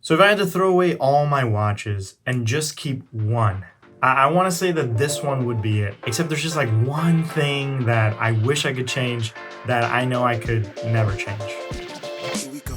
So if I had to throw away all my watches and just keep one, I want to say that this one would be it. Except there's just like one thing that I wish I could change that I know I could never change. Here we go.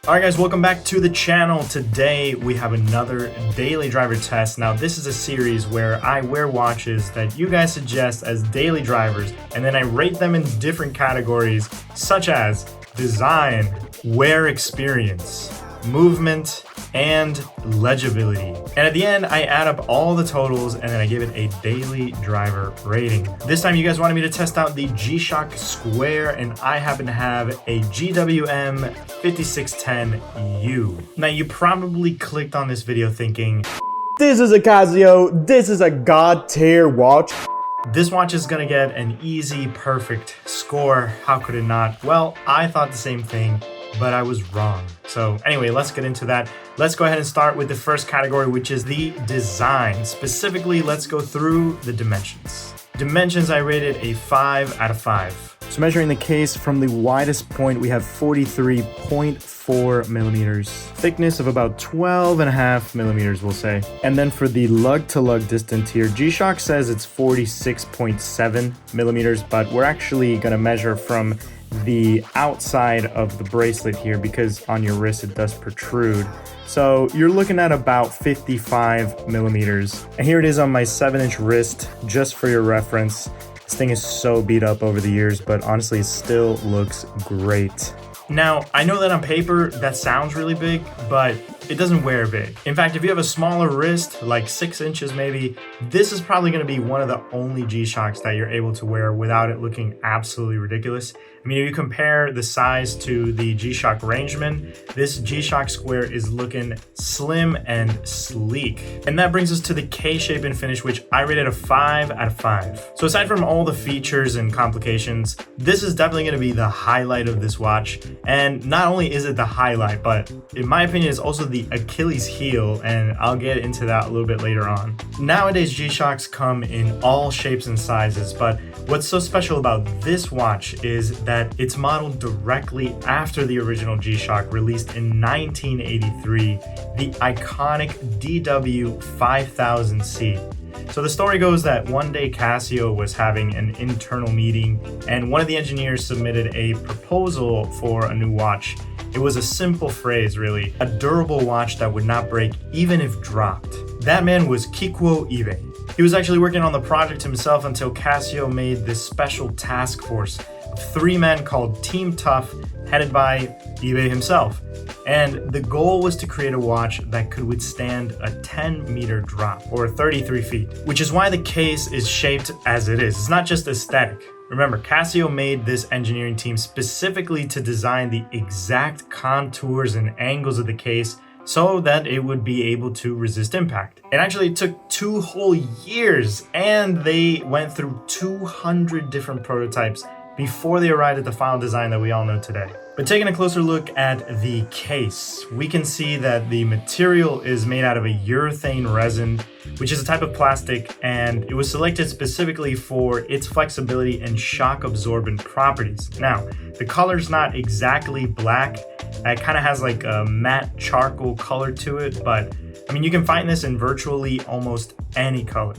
Alright guys, welcome back to the channel. Today we have another daily driver test. Now this is a series where I wear watches that you guys suggest as daily drivers, and then I rate them in different categories such as design, wear experience, movement, and legibility. And at the end, I add up all the totals and then I give it a daily driver rating. This time you guys wanted me to test out the G-Shock Square, and I happen to have a GWM5610-U. Now you probably clicked on this video thinking, this is a Casio, this is a god tier watch. This watch is gonna get an easy, perfect score. How could it not? Well, I thought the same thing, but I was wrong. So anyway, let's get into that. Let's go ahead and start with the first category, which is the design. Specifically, let's go through the dimensions. Dimensions, I rated a 5 out of 5. So measuring the case from the widest point, we have 43.4 millimeters. Thickness of about 12.5 millimeters, we'll say. And then for the lug-to-lug distance here, G-Shock says it's 46.7 millimeters, but we're actually gonna measure from the outside of the bracelet here because on your wrist it does protrude. So you're looking at about 55 millimeters. And here it is on my 7-inch wrist, just for your reference. This thing is so beat up over the years, but honestly, it still looks great. Now, I know that on paper that sounds really big, but it doesn't wear big. In fact, if you have a smaller wrist, like 6 inches maybe, this is probably gonna be one of the only G-Shocks that you're able to wear without it looking absolutely ridiculous. I mean, if you compare the size to the G-Shock Rangeman, this G-Shock Square is looking slim and sleek. And that brings us to the K-shape and finish, which I rated a 5 out of 5. So aside from all the features and complications, this is definitely gonna be the highlight of this watch. And not only is it the highlight, but in my opinion, it's also the Achilles heel, and I'll get into that a little bit later on. Nowadays, G-Shocks come in all shapes and sizes, but what's so special about this watch is that it's modeled directly after the original G-Shock released in 1983, the iconic DW5000C. So the story goes that one day Casio was having an internal meeting and one of the engineers submitted a proposal for a new watch. It was a simple phrase, really, a durable watch that would not break even if dropped. That man was Kikuo Ibe. He was actually working on the project himself until Casio made this special task force of 3 men called Team Tough, headed by Ibe himself. And the goal was to create a watch that could withstand a 10-meter drop, or 33 feet, which is why the case is shaped as it is. It's not just aesthetic. Remember, Casio made this engineering team specifically to design the exact contours and angles of the case so that it would be able to resist impact. And actually it took 2 whole years, and they went through 200 different prototypes before they arrived at the final design that we all know today. But taking a closer look at the case, we can see that the material is made out of a urethane resin, which is a type of plastic, and it was selected specifically for its flexibility and shock absorbent properties. Now, the color's not exactly black. It kind of has like a matte charcoal color to it, but I mean, you can find this in virtually almost any color.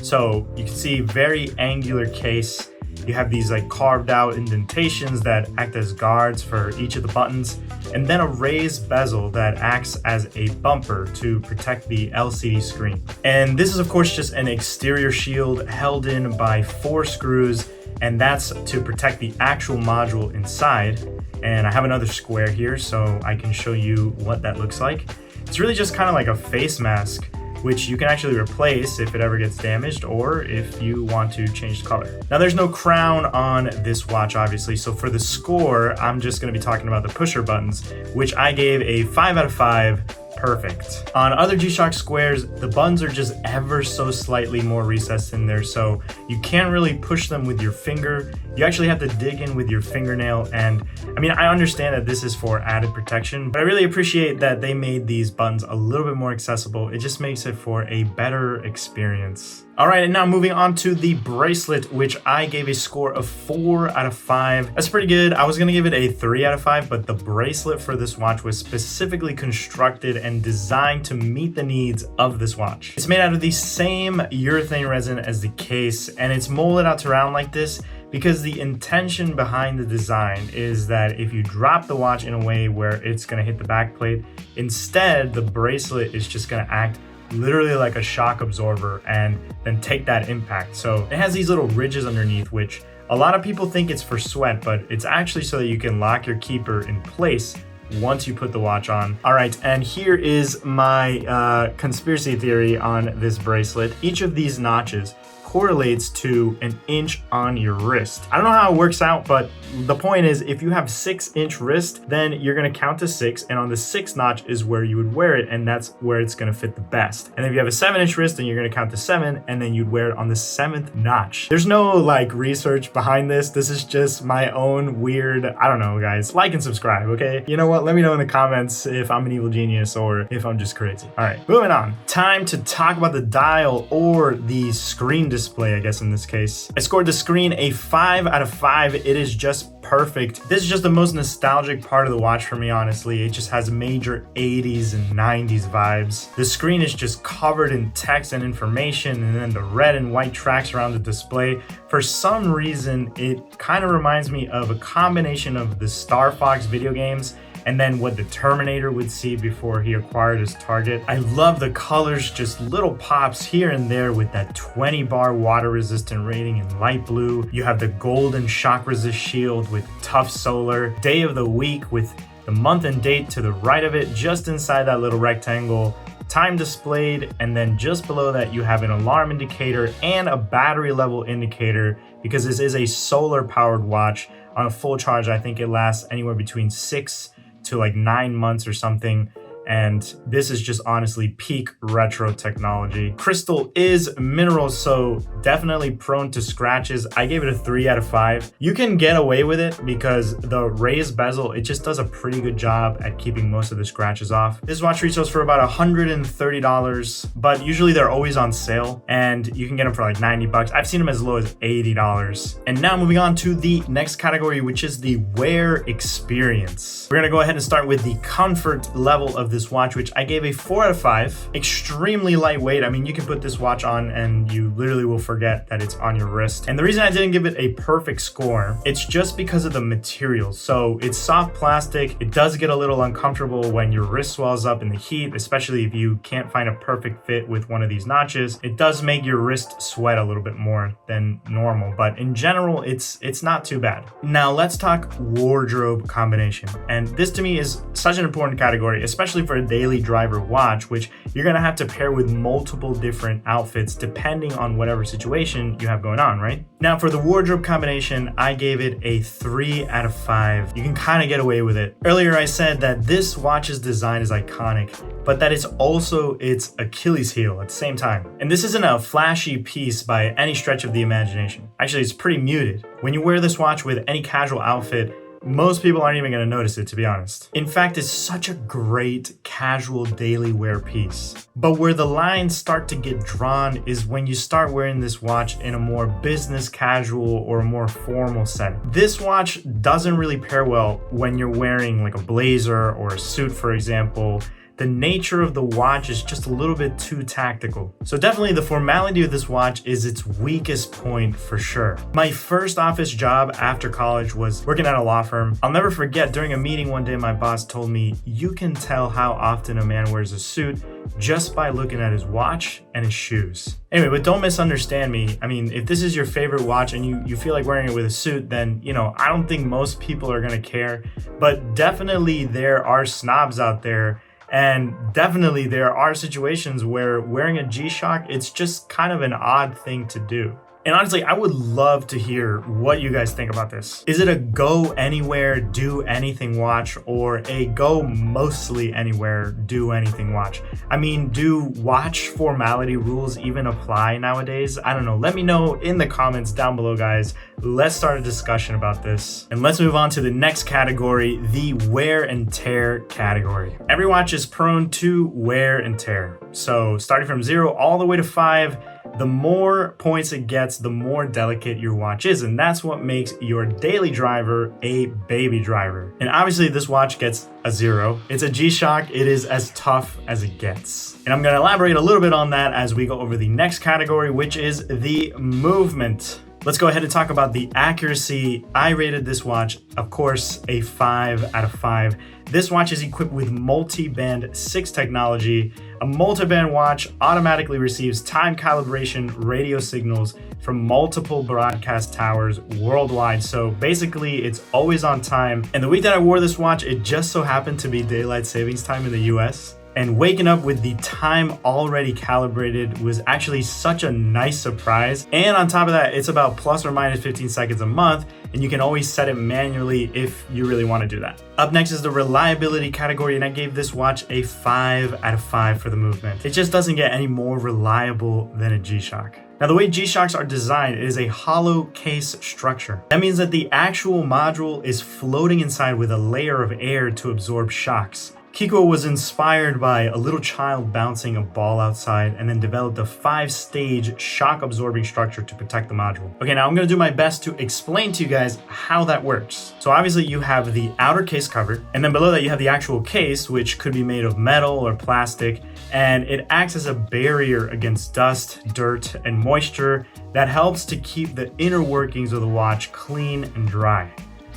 So you can see very angular case. You have these like carved out indentations that act as guards for each of the buttons, and then a raised bezel that acts as a bumper to protect the LCD screen. And this is of course just an exterior shield held in by 4 screws, and that's to protect the actual module inside. And I have another square here so I can show you what that looks like. It's really just kind of like a face mask, which you can actually replace if it ever gets damaged or if you want to change the color. Now there's no crown on this watch obviously, so for the score I'm just going to be talking about the pusher buttons, which I gave a 5 out of 5. Perfect. On other G-Shock Squares, the buttons are just ever so slightly more recessed in there, so you can't really push them with your finger. You actually have to dig in with your fingernail, and I mean, I understand that this is for added protection, but I really appreciate that they made these buttons a little bit more accessible. It just makes it for a better experience. All right, and now moving on to the bracelet, which I gave a score of 4 out of 5. That's pretty good. I was gonna give it a 3 out of 5, but the bracelet for this watch was specifically constructed and designed to meet the needs of this watch. It's made out of the same urethane resin as the case, and it's molded out to round like this because the intention behind the design is that if you drop the watch in a way where it's gonna hit the back plate, instead the bracelet is just gonna act literally like a shock absorber and then take that impact. So it has these little ridges underneath, which a lot of people think it's for sweat, but it's actually so that you can lock your keeper in place once you put the watch on. All right, and here is my conspiracy theory on this bracelet. Each of these notches correlates to an inch on your wrist. I don't know how it works out, but the point is if you have 6-inch wrist, then you're gonna count to 6, and on the 6th notch is where you would wear it, and that's where it's gonna fit the best. And if you have a 7-inch wrist, then you're gonna count to 7, and then you'd wear it on the 7th notch. There's no like research behind this. This is just my own weird, I don't know, guys. Like and subscribe, okay? You know what? Let me know in the comments if I'm an evil genius or if I'm just crazy. All right, moving on. Time to talk about the dial, or the screen display, I guess in this case. I scored the screen a 5 out of 5. It is just perfect. This is just the most nostalgic part of the watch for me, honestly. It just has major 80s and 90s vibes. The screen is just covered in text and information, and then the red and white tracks around the display. For some reason, it kind of reminds me of a combination of the Star Fox video games and then what the Terminator would see before he acquired his target. I love the colors, just little pops here and there with that 20 bar water resistant rating in light blue. You have the golden shock resist shield with tough solar, day of the week with the month and date to the right of it, just inside that little rectangle, time displayed, and then just below that you have an alarm indicator and a battery level indicator, because this is a solar powered watch. On a full charge, I think it lasts anywhere between 6 to like 9 months or something. And this is just honestly peak retro technology. Crystal is mineral, so definitely prone to scratches. I gave it a 3 out of 5. You can get away with it because the raised bezel, it just does a pretty good job at keeping most of the scratches off. This watch retails for about $130, but usually they're always on sale and you can get them for like 90 bucks. I've seen them as low as $80. And now moving on to the next category, which is the wear experience. We're gonna go ahead and start with the comfort level of this watch, which I gave a 4 out of 5. Extremely lightweight. I mean, you can put this watch on and you literally will forget that it's on your wrist. And the reason I didn't give it a perfect score, it's just because of the material. So it's soft plastic. It does get a little uncomfortable when your wrist swells up in the heat, especially if you can't find a perfect fit with one of these notches. It does make your wrist sweat a little bit more than normal, but in general, it's not too bad. Now let's talk wardrobe combination. And this to me is such an important category, especially for a daily driver watch, which you're gonna have to pair with multiple different outfits depending on whatever situation you have going on, right? Now for the wardrobe combination, I gave it a 3 out of 5. You can kind of get away with it. Earlier I said that this watch's design is iconic, but that it's also its Achilles heel at the same time. And this isn't a flashy piece by any stretch of the imagination. Actually, it's pretty muted. When you wear this watch with any casual outfit, most people aren't even gonna notice it, to be honest. In fact, it's such a great casual daily wear piece. But where the lines start to get drawn is when you start wearing this watch in a more business casual or a more formal setting. This watch doesn't really pair well when you're wearing like a blazer or a suit, for example. The nature of the watch is just a little bit too tactical. So definitely the formality of this watch is its weakest point for sure. My first office job after college was working at a law firm. I'll never forget, during a meeting one day, my boss told me, you can tell how often a man wears a suit just by looking at his watch and his shoes. Anyway, but don't misunderstand me. I mean, if this is your favorite watch and you feel like wearing it with a suit, then, you know, I don't think most people are gonna care. But definitely there are snobs out there. And definitely there are situations where wearing a G-Shock, it's just kind of an odd thing to do. And honestly, I would love to hear what you guys think about this. Is it a go anywhere, do anything watch, or a go mostly anywhere, do anything watch? I mean, do watch formality rules even apply nowadays? I don't know. Let me know in the comments down below, guys. Let's start a discussion about this. And let's move on to the next category, the wear and tear category. Every watch is prone to wear and tear. So starting from 0 all the way to 5, the more points it gets, the more delicate your watch is. And that's what makes your daily driver a baby driver. And obviously this watch gets a 0. It's a G-Shock. It is as tough as it gets. And I'm going to elaborate a little bit on that as we go over the next category, which is the movement. Let's go ahead and talk about the accuracy. I rated this watch, of course, a 5 out of 5. This watch is equipped with multi-band 6 technology. A multi-band watch automatically receives time calibration radio signals from multiple broadcast towers worldwide. So basically it's always on time. And the week that I wore this watch, it just so happened to be daylight savings time in the US. And waking up with the time already calibrated was actually such a nice surprise. And on top of that, it's about plus or minus 15 seconds a month, and you can always set it manually if you really want to do that. Up next is the reliability category, and I gave this watch a 5 out of 5 for the movement. It just doesn't get any more reliable than a G-Shock. Now, the way G-Shocks are designed, it is a hollow case structure. That means that the actual module is floating inside with a layer of air to absorb shocks. Kiko was inspired by a little child bouncing a ball outside and then developed a 5-stage shock absorbing structure to protect the module. Okay, now I'm gonna do my best to explain to you guys how that works. So obviously you have the outer case cover, and then below that you have the actual case, which could be made of metal or plastic, and it acts as a barrier against dust, dirt, and moisture that helps to keep the inner workings of the watch clean and dry.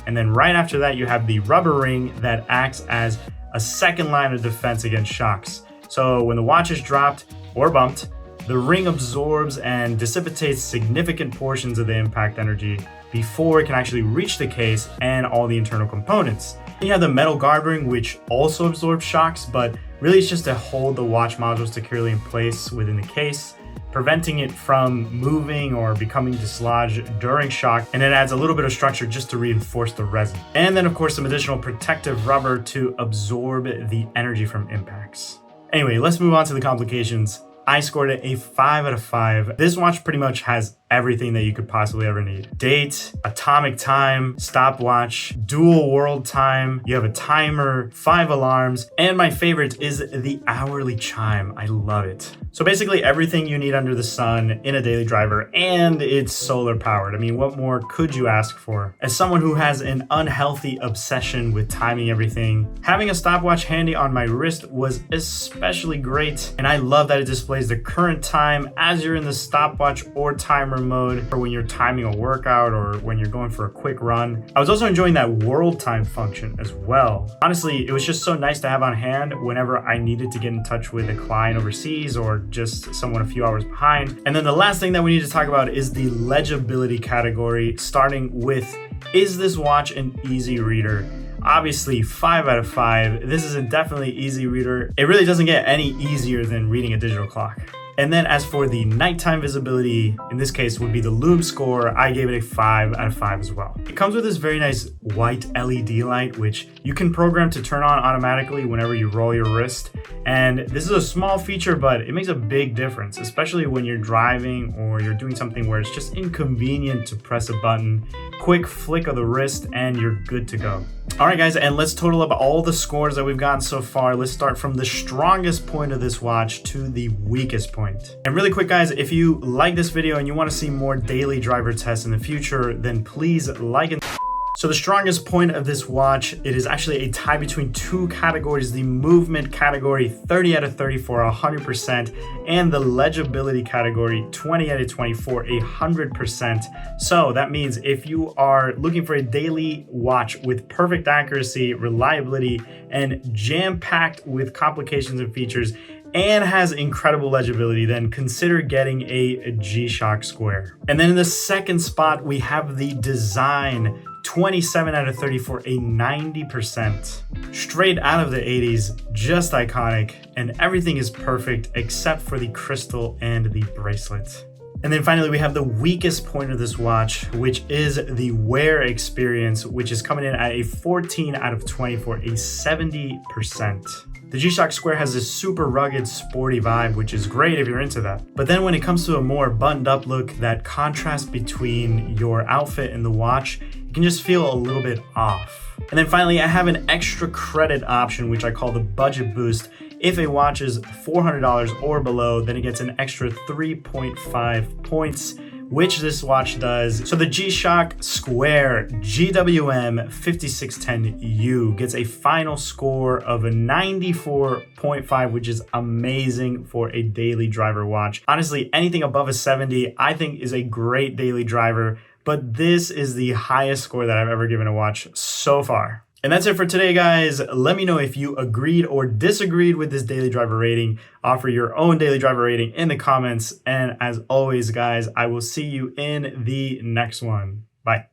And then right after that, you have the rubber ring that acts as a second line of defense against shocks. So when the watch is dropped or bumped, the ring absorbs and dissipates significant portions of the impact energy before it can actually reach the case and all the internal components. Then you have the metal guard ring, which also absorbs shocks, but really it's just to hold the watch module securely in place within the case, preventing it from moving or becoming dislodged during shock, and it adds a little bit of structure just to reinforce the resin. And then of course some additional protective rubber to absorb the energy from impacts. Anyway, let's move on to the complications. I scored it a 5 out of 5. This watch pretty much has everything that you could possibly ever need. Date, atomic time, stopwatch, dual world time, you have a timer, 5 alarms, and my favorite is the hourly chime. I love it. So basically everything you need under the sun in a daily driver, and it's solar powered. I mean, what more could you ask for? As someone who has an unhealthy obsession with timing everything, having a stopwatch handy on my wrist was especially great, and I love that it displays the current time as you're in the stopwatch or timer mode, or when you're timing a workout or when you're going for a quick run. I was also enjoying that world time function as well. Honestly, it was just so nice to have on hand whenever I needed to get in touch with a client overseas or just someone a few hours behind. And then the last thing that we need to talk about is the legibility category, starting with, is this watch an easy reader? Obviously 5 out of 5. This is a definitely easy reader. It really doesn't get any easier than reading a digital clock. And then as for the nighttime visibility, in this case would be the Lume score, I gave it a 5 out of 5 as well. It comes with this very nice white LED light, which you can program to turn on automatically whenever you roll your wrist. And this is a small feature, but it makes a big difference, especially when you're driving or you're doing something where it's just inconvenient to press a button. Quick flick of the wrist and you're good to go. All right, guys, and let's total up all the scores that we've gotten so far. Let's start from the strongest point of this watch to the weakest point. And really quick, guys, if you like this video and you want to see more daily driver tests in the future, then please like and so the strongest point of this watch, it is actually a tie between 2 categories, the movement category 30 out of 30 for 100%, and the legibility category 20 out of 20 for 100%. So that means if you are looking for a daily watch with perfect accuracy, reliability, and jam-packed with complications and features, and has incredible legibility, then consider getting a G-Shock Square. And then in the second spot, we have the design, 27 out of 30 for a 90%. Straight out of the 80s, just iconic, and everything is perfect except for the crystal and the bracelet. And then finally, we have the weakest point of this watch, which is the wear experience, which is coming in at a 14 out of 20 for a 70%. The G-Shock Square has this super rugged, sporty vibe, which is great if you're into that. But then when it comes to a more buttoned up look, that contrast between your outfit and the watch, it can just feel a little bit off. And then finally, I have an extra credit option, which I call the budget boost. If a watch is $400 or below, then it gets an extra 3.5 points, which this watch does. So the G-Shock Square GWM5610-U gets a final score of a 94.5, which is amazing for a daily driver watch. Honestly, anything above a 70, I think is a great daily driver, but this is the highest score that I've ever given a watch so far. And that's it for today, guys. Let me know if you agreed or disagreed with this daily driver rating. Offer your own daily driver rating in the comments. And as always, guys, I will see you in the next one. Bye.